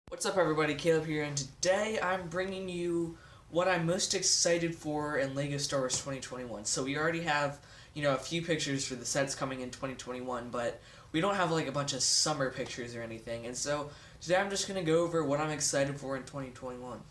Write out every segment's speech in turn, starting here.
What's up, everybody? Caleb here, and today I'm bringing you what I'm most excited for in LEGO Star Wars 2021. So we already have, a few pictures for the sets coming in 2021, but we don't have like a bunch of summer pictures or anything. And so today I'm just gonna go over what I'm excited for in 2021.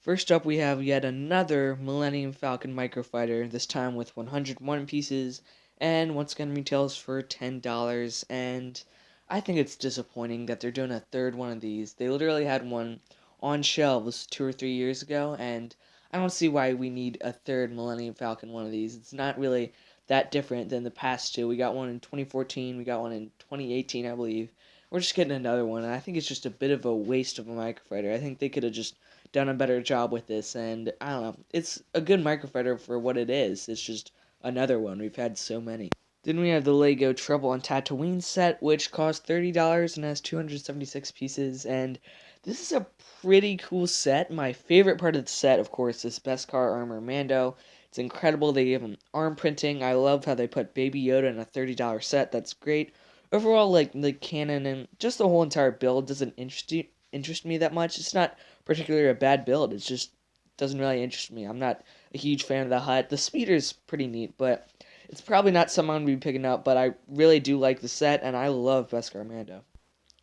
First up, we have yet another Millennium Falcon microfighter, this time with 101 pieces, and once again retails for $10. And I think it's disappointing that they're doing a third one of these. They literally had one on shelves 2 or 3 years ago, and I don't see why we need a third Millennium Falcon one of these. It's not really that different than the past two. We got one in 2014, we got one in 2018, I believe. We're just getting another one, and I think it's just a bit of a waste of a microfighter. I think they could have just done a better job with this, and I don't know. It's a good microfighter for what it is. It's just another one. We've had so many. Then we have the Lego Trouble on Tatooine set, which costs $30 and has 276 pieces, and this is a pretty cool set. My favorite part of the set, of course, is Beskar Armor Mando. It's incredible. They give him arm printing. I love how they put Baby Yoda in a $30 set. That's great. Overall, like the cannon and just the whole entire build doesn't interest me that much. It's not particularly a bad build. It just doesn't really interest me. I'm not a huge fan of the hut. The speeder's pretty neat, but it's probably not something I'm going to be picking up. But I really do like the set, and I love Beskar Mando.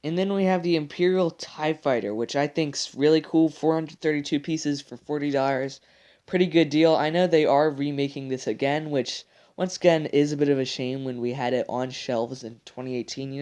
And then we have the Imperial TIE Fighter, which I think's really cool. 432 pieces for $40. Pretty good deal. I know they are remaking this again, which once again is a bit of a shame when we had it on shelves in 2018,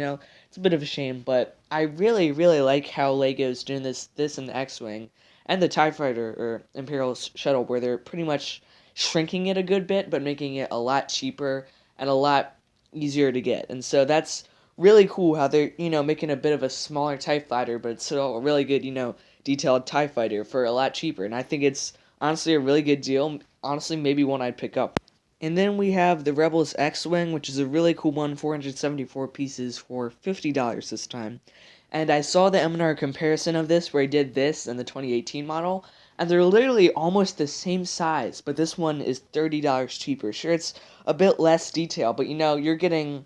It's a bit of a shame, but I really, really like how LEGO's doing this in the X-Wing and the TIE Fighter, or Imperial Shuttle, where they're pretty much shrinking it a good bit, but making it a lot cheaper and a lot easier to get. And so that's really cool how they're, making a bit of a smaller TIE fighter, but it's still a really good, detailed TIE fighter for a lot cheaper. And I think it's honestly a really good deal. Honestly, maybe one I'd pick up. And then we have the Rebels X-Wing, which is a really cool one, 474 pieces for $50 this time. And I saw the M&R comparison of this, where I did this and the 2018 model, and they're literally almost the same size, but this one is $30 cheaper. Sure, it's a bit less detail, but you're getting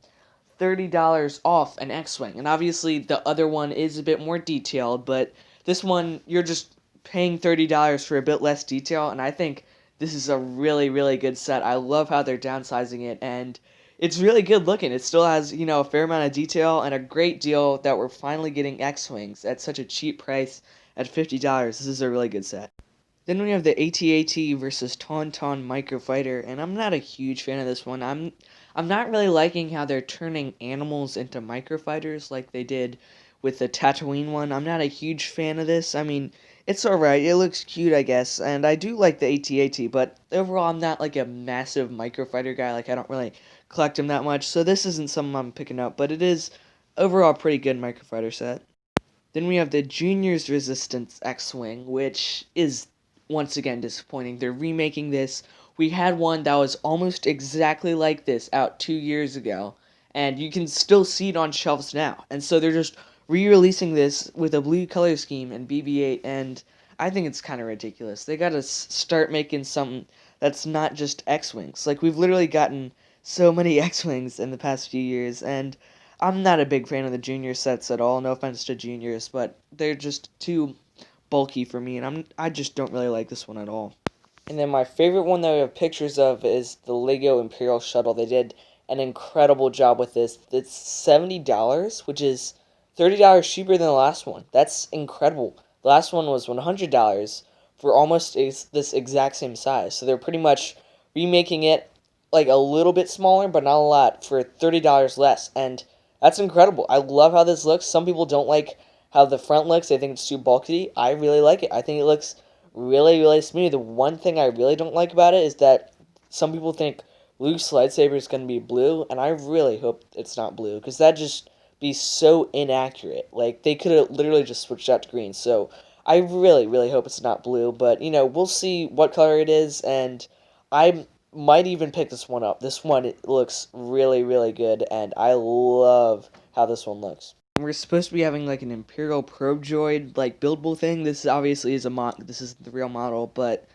$30 off an X-Wing. And obviously the other one is a bit more detailed, but this one you're just paying $30 for a bit less detail, and I think this is a really, really good set. I love how they're downsizing it, and it's really good looking. It still has, a fair amount of detail, and a great deal that we're finally getting X-Wings at such a cheap price at $50. This is a really good set. Then we have the AT-AT versus Tauntaun Microfighter, and I'm not a huge fan of this one. I'm not really liking how they're turning animals into microfighters like they did with the Tatooine one. I'm not a huge fan of this. I mean, it's alright. It looks cute, I guess, and I do like the AT-AT, but overall I'm not like a massive microfighter guy. Like, I don't really collect them that much, so this isn't something I'm picking up, but it is overall a pretty good microfighter set. Then we have the Juniors Resistance X-Wing, which is once again disappointing. They're remaking this. We had one that was almost exactly like this out 2 years ago, and you can still see it on shelves now. And so they're just re-releasing this with a blue color scheme and BB-8, and I think it's kind of ridiculous. They gotta start making something that's not just X-Wings. Like, we've literally gotten so many X-Wings in the past few years, and I'm not a big fan of the junior sets at all. No offense to juniors, but they're just too bulky for me, and I just don't really like this one at all. And then my favorite one that we have pictures of is the Lego Imperial Shuttle. They did an incredible job with this. It's $70, which is $30 cheaper than the last one. That's incredible. The last one was $100 for almost this exact same size. So they're pretty much remaking it like a little bit smaller, but not a lot, for $30 less. And that's incredible. I love how this looks. Some people don't like how the front looks. They think it's too bulky. I really like it. I think it looks really, really smooth. The one thing I really don't like about it is that some people think Luke's lightsaber is going to be blue, and I really hope it's not blue, because that'd just be so inaccurate. Like, they could have literally just switched out to green. So I really, really hope it's not blue, but, we'll see what color it is, and I might even pick this one up. This one, it looks really, really good, and I love how this one looks. We're supposed to be having like an Imperial Probe Droid like buildable thing. This obviously is a this is the real model, but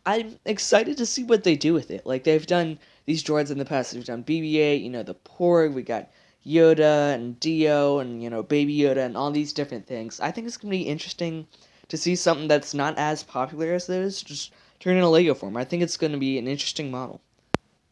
I'm excited to see what they do with it. Like, they've done these droids in the past. They've done BB-8, the Porg. We got Yoda and Dio and, Baby Yoda and all these different things. I think it's going to be interesting to see something that's not as popular as those just turn in a Lego form. I think it's going to be an interesting model.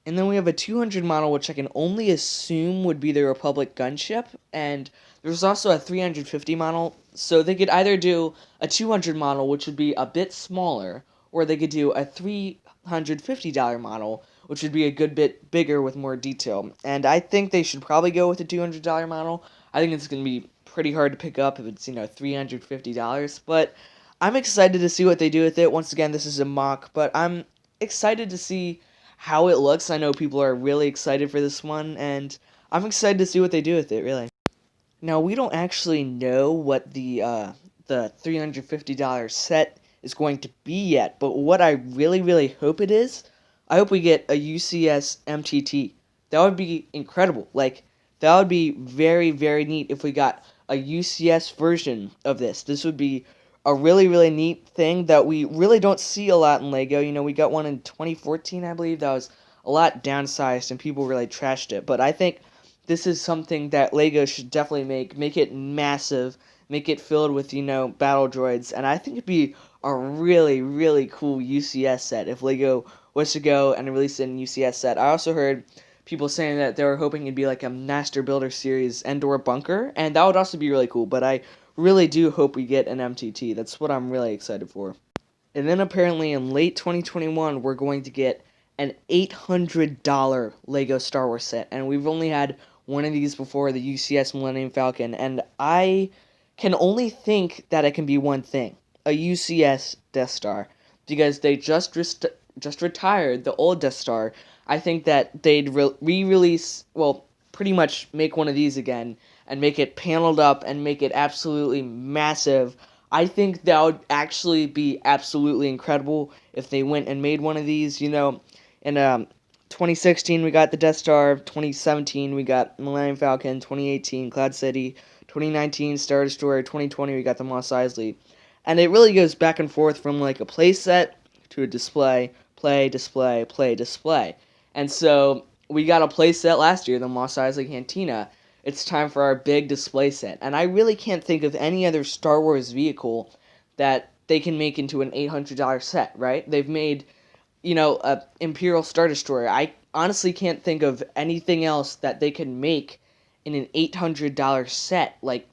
And then we have a 200 model, which I can only assume would be the Republic gunship. And there's also a 350 model. So they could either do a 200 model, which would be a bit smaller, or they could do a $350 model, which would be a good bit bigger with more detail. And I think they should probably go with the $200 model. I think it's going to be pretty hard to pick up if it's, $350. But I'm excited to see what they do with it. Once again, this is a mock, but I'm excited to see how it looks. I know people are really excited for this one, and I'm excited to see what they do with it, really. Now, we don't actually know what the $350 set is going to be yet, but what I really, really hope it is, I hope we get a UCS MTT. That would be incredible. Like, that would be very, very neat if we got a UCS version of this. This would be a really, really neat thing that we really don't see a lot in LEGO. We got one in 2014, I believe, that was a lot downsized and people really trashed it. But I think this is something that LEGO should definitely make it massive, make it filled with, battle droids, and I think it'd be a really, really cool UCS set if LEGO was to go and release a UCS set. I also heard people saying that they were hoping it'd be like a Master Builder Series Endor bunker, and that would also be really cool, but I really do hope we get an MTT. That's what I'm really excited for. And then apparently in late 2021, we're going to get an $800 LEGO Star Wars set, and we've only had one of these before, the UCS Millennium Falcon, and I can only think that it can be one thing, a UCS Death Star, because they just retired the old Death Star. I think that they'd re-release, well, pretty much make one of these again, and make it paneled up and make it absolutely massive. I think that would actually be absolutely incredible if they went and made one of these. In 2016 we got the Death Star, 2017 we got Millennium Falcon, 2018 Cloud City, 2019 Star Destroyer, 2020 we got the Mos Eisley. And it really goes back and forth from like a play set to a display, play, display, play, display. And so we got a play set last year, the Mos Eisley Cantina. It's time for our big display set. And I really can't think of any other Star Wars vehicle that they can make into an $800 set, right? They've made, a Imperial Star Destroyer. I honestly can't think of anything else that they can make in an $800 set. Like,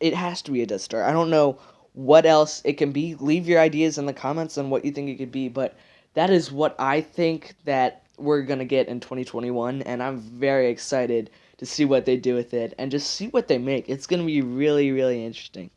it has to be a Death Star. I don't know what else it can be. Leave your ideas in the comments on what you think it could be, but that is what I think that we're going to get in 2021, and I'm very excited to see what they do with it and just see what they make. It's going to be really, really interesting.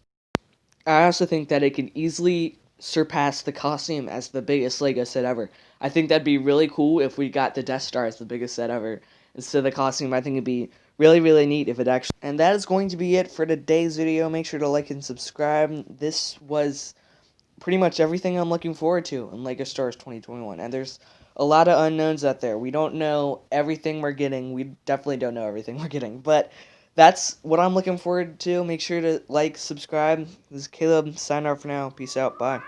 I also think that it can easily surpass the Coliseum as the biggest LEGO set ever. I think that'd be really cool if we got the Death Star as the biggest set ever instead of the Coliseum. I think it'd be really, really neat if it actually... And that is going to be it for today's video. Make sure to like and subscribe. This was pretty much everything I'm looking forward to in LEGO Star Wars 2021. And there's a lot of unknowns out there. We don't know everything we're getting. We definitely don't know everything we're getting. But that's what I'm looking forward to. Make sure to like, subscribe. This is Caleb, signing off for now. Peace out. Bye.